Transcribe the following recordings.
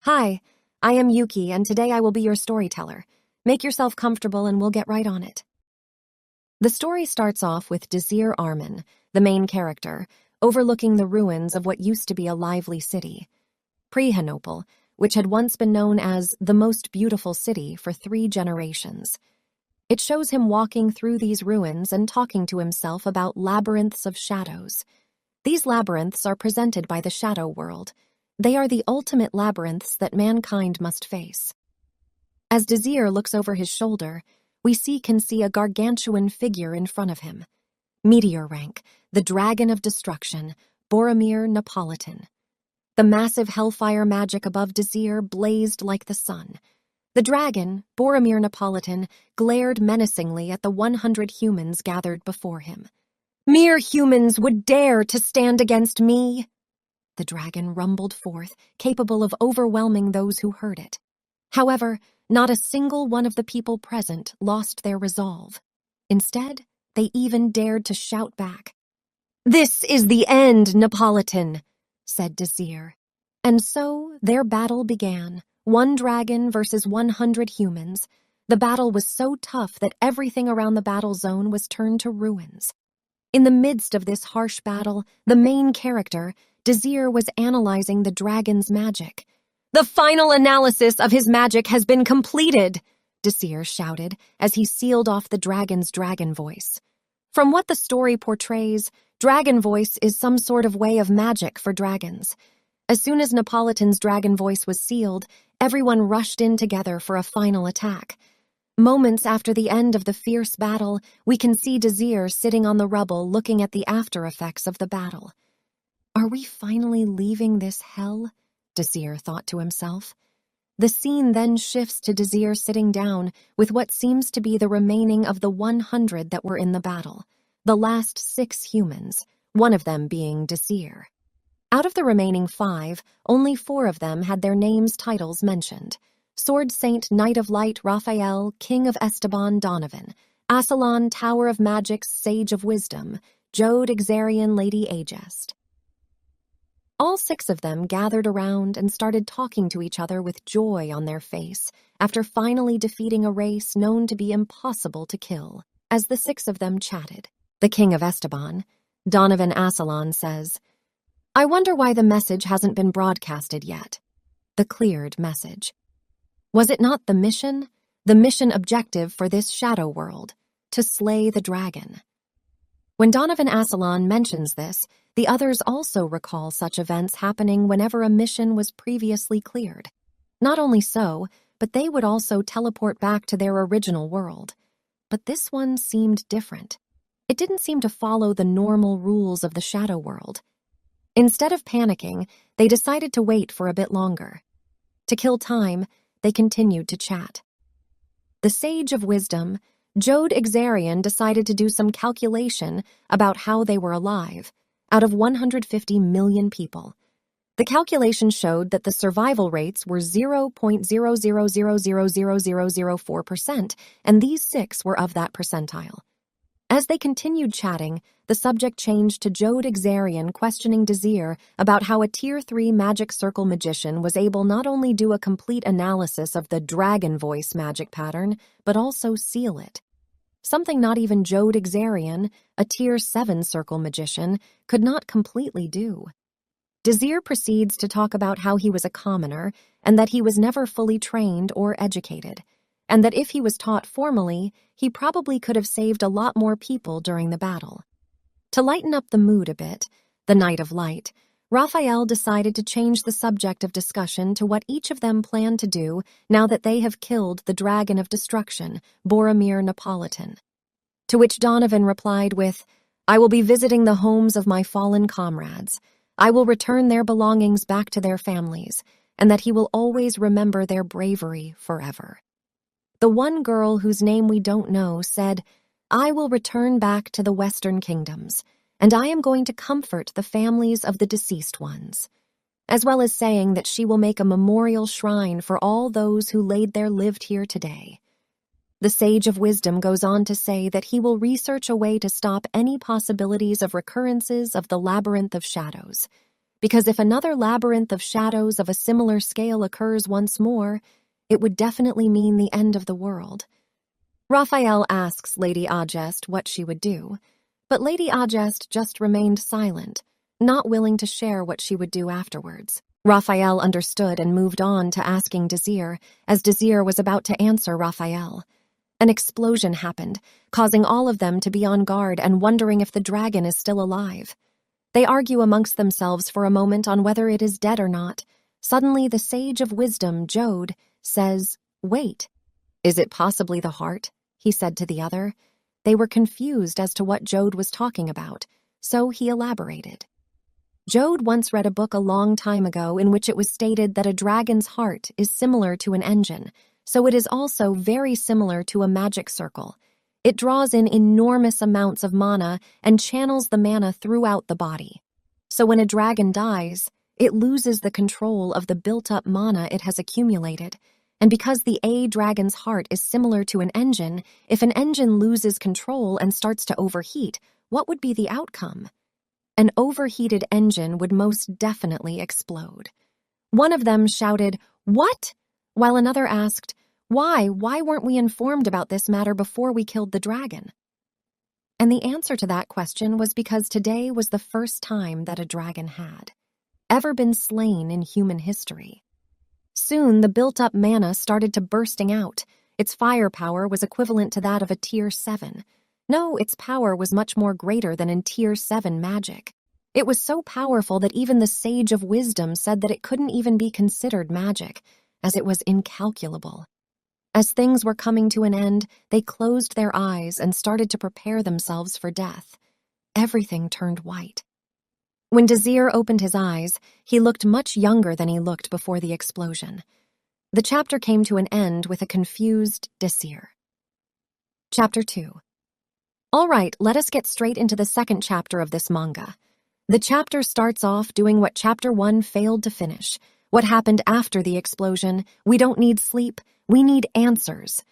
Hi, I am Yuki, and today I will be your storyteller. Make yourself comfortable and we'll get right on it. The story starts off with Desir Arman, the main character, overlooking the ruins of what used to be a lively city, Prehenople, which had once been known as the most beautiful city for 3 generations. It shows him walking through these ruins and talking to himself about labyrinths of shadows. These labyrinths are presented by the shadow world. They are the ultimate labyrinths that mankind must face. As Desir looks over his shoulder, we can see a gargantuan figure in front of him. Meteor Rank, the dragon of destruction, Boromir Napolitan. The massive hellfire magic above Desir blazed like the sun. The dragon, Boromir Napolitan, glared menacingly at the 100 humans gathered before him. "Mere humans would dare to stand against me!" The dragon rumbled forth, capable of overwhelming those who heard it. However, not a single one of the people present lost their resolve. Instead, they even dared to shout back. "This is the end, Napolitan," said Desir. And so their battle began, 1 dragon versus 100 humans. The battle was so tough that everything around the battle zone was turned to ruins. In the midst of this harsh battle, the main character, Desir, was analyzing the dragon's magic. "The final analysis of his magic has been completed," Desir shouted as he sealed off the dragon's dragon voice. From what the story portrays, dragon voice is some sort of way of magic for dragons. As soon as Napolitan's dragon voice was sealed, everyone rushed in together for a final attack. Moments after the end of the fierce battle, we can see Desir sitting on the rubble looking at the after effects of the battle. "Are we finally leaving this hell?" Desir thought to himself. The scene then shifts to Desir sitting down with what seems to be the remaining of the 100 that were in the battle, the last 6 humans, one of them being Desir. Out of the remaining 5, only 4 of them had their names' titles mentioned. Sword Saint Knight of Light Raphael, King of Esteban Donovan, Assalon Tower of Magic's Sage of Wisdom, Jode Exarian Lady Agest. All 6 of them gathered around and started talking to each other with joy on their face after finally defeating a race known to be impossible to kill. As the 6 of them chatted, the King of Esteban, Donovan Assalon, says, "I wonder why the message hasn't been broadcasted yet." The cleared message. Was it not the mission objective for this shadow world, to slay the dragon? When Donovan Assalon mentions this, the others also recall such events happening whenever a mission was previously cleared. Not only so, but they would also teleport back to their original world. But this one seemed different. It didn't seem to follow the normal rules of the shadow world. Instead of panicking, they decided to wait for a bit longer. To kill time, they continued to chat. The Sage of Wisdom, Jode Exarian, decided to do some calculation about how they were alive, out of 150 million people. The calculation showed that the survival rates were 0.0000004%, and these 6 were of that percentile. As they continued chatting, the subject changed to Jode Exarian questioning Desir about how a Tier 3 magic circle magician was able not only do a complete analysis of the dragon voice magic pattern, but also seal it. Something not even Jode Exarian, a Tier 7 circle magician, could not completely do. Desir proceeds to talk about how he was a commoner and that he was never fully trained or educated, and that if he was taught formally, he probably could have saved a lot more people during the battle. To lighten up the mood a bit, the Knight of Light, Raphael decided to change the subject of discussion to what each of them planned to do now that they have killed the Dragon of Destruction, Boromir Napolitan. To which Donovan replied with, "I will be visiting the homes of my fallen comrades. I will return their belongings back to their families, and that he will always remember their bravery forever." The one girl whose name we don't know said, "I will return back to the Western Kingdoms, and I am going to comfort the families of the deceased ones," as well as saying that she will make a memorial shrine for all those who laid their lived here today. The Sage of Wisdom goes on to say that he will research a way to stop any possibilities of recurrences of the Labyrinth of Shadows, because if another labyrinth of shadows of a similar scale occurs once more, it would definitely mean the end of the world. Raphael asks Lady Agest what she would do, but Lady Agest just remained silent, not willing to share what she would do afterwards. Raphael understood and moved on to asking Desir, as Desir was about to answer Raphael. An explosion happened, causing all of them to be on guard and wondering if the dragon is still alive. They argue amongst themselves for a moment on whether it is dead or not. Suddenly, the sage of wisdom, Jode, says, "Wait, is it possibly the heart?" he said to the other. They were confused as to what Jode was talking about, so he elaborated. Jode once read a book a long time ago in which it was stated that a dragon's heart is similar to an engine, so it is also very similar to a magic circle. It draws in enormous amounts of mana and channels the mana throughout the body. So when a dragon dies, it loses the control of the built-up mana it has accumulated. And because the dragon's heart is similar to an engine, if an engine loses control and starts to overheat, what would be the outcome? An overheated engine would most definitely explode. One of them shouted, "What?" while another asked, Why weren't we informed about this matter before we killed the dragon?" And the answer to that question was because today was the first time that a dragon had ever been slain in human history. Soon, the built-up mana started to bursting out. Its firepower was equivalent to that of a Tier 7. No, its power was much more greater than in Tier 7 magic. It was so powerful that even the Sage of Wisdom said that it couldn't even be considered magic, as it was incalculable. As things were coming to an end, they closed their eyes and started to prepare themselves for death. Everything turned white. When Desir opened his eyes, he looked much younger than he looked before the explosion. The chapter came to an end with a confused Desir. Chapter 2. All right, let us get straight into the second chapter of this manga. The chapter starts off doing what Chapter 1 failed to finish. What happened after the explosion? We don't need sleep, we need answers.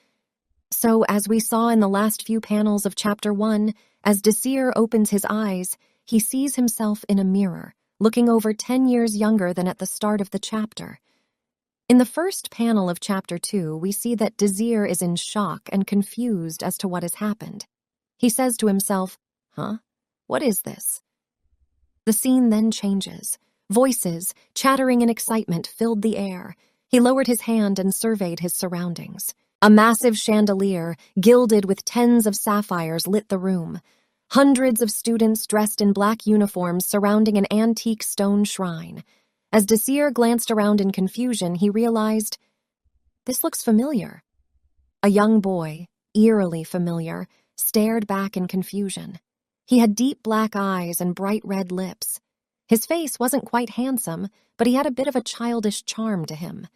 So, as we saw in the last few panels of Chapter 1, as Desir opens his eyes, he sees himself in a mirror, looking over 10 years younger than at the start of the chapter. In the first panel of Chapter 2, we see that Desir is in shock and confused as to what has happened. He says to himself, "Huh? What is this?" The scene then changes. Voices, chattering in excitement, filled the air. He lowered his hand and surveyed his surroundings. A massive chandelier, gilded with tens of sapphires, lit the room. Hundreds of students dressed in black uniforms surrounding an antique stone shrine. As Desir glanced around in confusion, he realized, this looks familiar. A young boy, eerily familiar, stared back in confusion. He had deep black eyes and bright red lips. His face wasn't quite handsome, but he had a bit of a childish charm to him.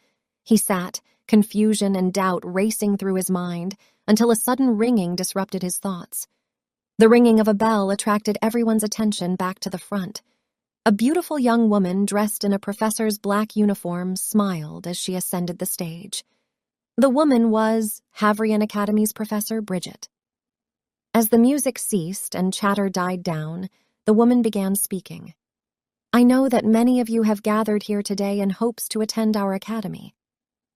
He sat, confusion and doubt racing through his mind, until a sudden ringing disrupted his thoughts. The ringing of a bell attracted everyone's attention back to the front. A beautiful young woman dressed in a professor's black uniform smiled as she ascended the stage. The woman was Havrion Academy's Professor Bridget. As the music ceased and chatter died down, the woman began speaking. "I know that many of you have gathered here today in hopes to attend our academy.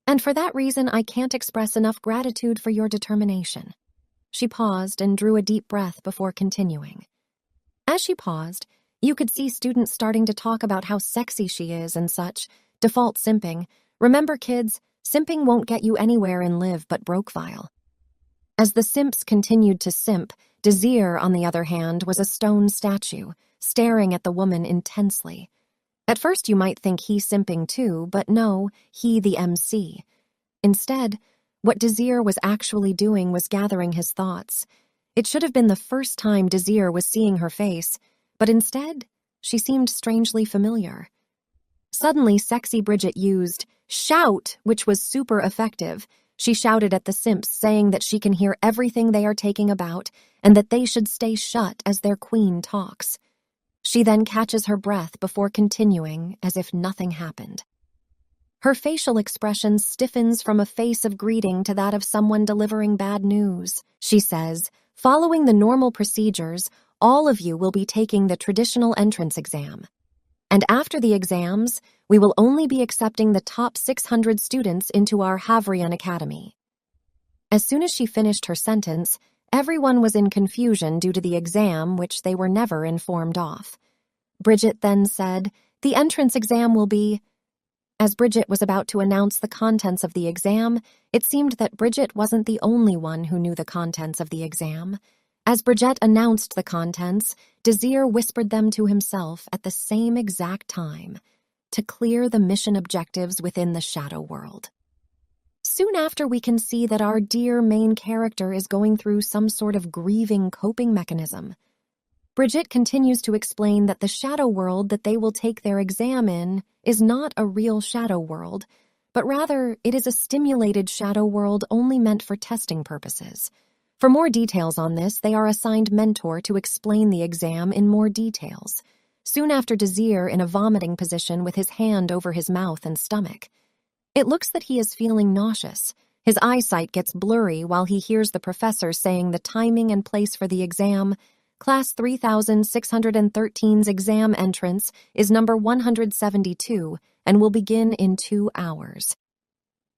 And for that reason, I can't express enough gratitude for your determination." She paused and drew a deep breath before continuing. As she paused, you could see students starting to talk about how sexy she is and such. Default simping. Remember, kids, simping won't get you anywhere in Live but Brokefile. As the simps continued to simp, Desir, on the other hand, was a stone statue, staring at the woman intensely. At first you might think he simping too, but no, he the MC. Instead, what Desir was actually doing was gathering his thoughts. It should have been the first time Desir was seeing her face, but instead, she seemed strangely familiar. Suddenly, sexy Bridget used shout, which was super effective. She shouted at the simps, saying that she can hear everything they are taking about and that they should stay shut as their queen talks. She then catches her breath before continuing as if nothing happened. Her facial expression stiffens from a face of greeting to that of someone delivering bad news. She says, "Following the normal procedures, all of you will be taking the traditional entrance exam." And after the exams, we will only be accepting the top 600 students into our Havrion Academy. As soon as she finished her sentence, everyone was in confusion due to the exam, which they were never informed of. Bridget then said, "The entrance exam will be..." As Bridget was about to announce the contents of the exam, it seemed that Bridget wasn't the only one who knew the contents of the exam. As Bridget announced the contents, Desir whispered them to himself at the same exact time: to clear the mission objectives within the shadow world. Soon after, we can see that our dear main character is going through some sort of grieving coping mechanism. Bridget continues to explain that the shadow world that they will take their exam in is not a real shadow world, but rather it is a stimulated shadow world only meant for testing purposes. For more details on this, they are assigned mentor to explain the exam in more details. Soon after, Desir in a vomiting position with his hand over his mouth and stomach. It looks that he is feeling nauseous. His eyesight gets blurry while he hears the professor saying the timing and place for the exam. Class 3613's exam entrance is number 172 and will begin in 2 hours.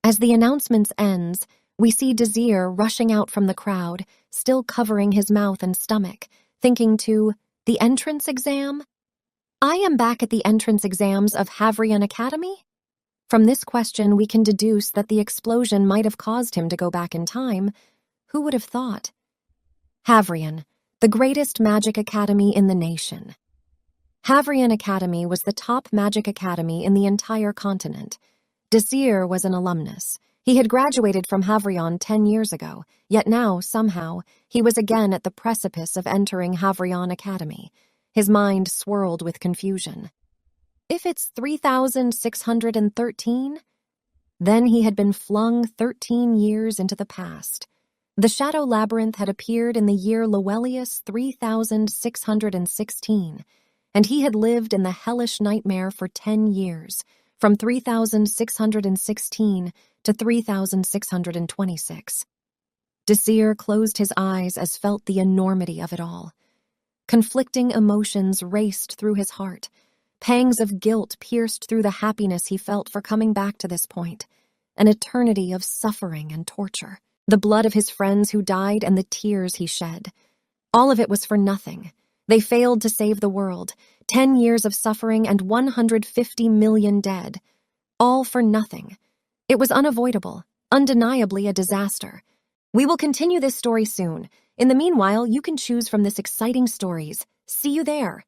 As the announcement ends, we see Desir rushing out from the crowd, still covering his mouth and stomach, thinking to, "The entrance exam? I am back at the entrance exams of Havrion Academy?" From this question, we can deduce that the explosion might have caused him to go back in time. Who would have thought? Havrion, the greatest magic academy in the nation. Havrion Academy was the top magic academy in the entire continent. Desir was an alumnus. He had graduated from Havrion 10 years ago, yet now, somehow, he was again at the precipice of entering Havrion Academy. His mind swirled with confusion. If it's 3613, then he had been flung 13 years into the past. The Shadow Labyrinth had appeared in the year Lowelius 3616, and he had lived in the hellish nightmare for 10 years, from 3616 to 3626. Desir closed his eyes as felt the enormity of it all. Conflicting emotions raced through his heart. Pangs of guilt pierced through the happiness he felt for coming back to this point. An eternity of suffering and torture. The blood of his friends who died and the tears he shed. All of it was for nothing. They failed to save the world. 10 years of suffering and 150 million dead. All for nothing. It was unavoidable, undeniably a disaster. We will continue this story soon. In the meanwhile, you can choose from this exciting stories. See you there.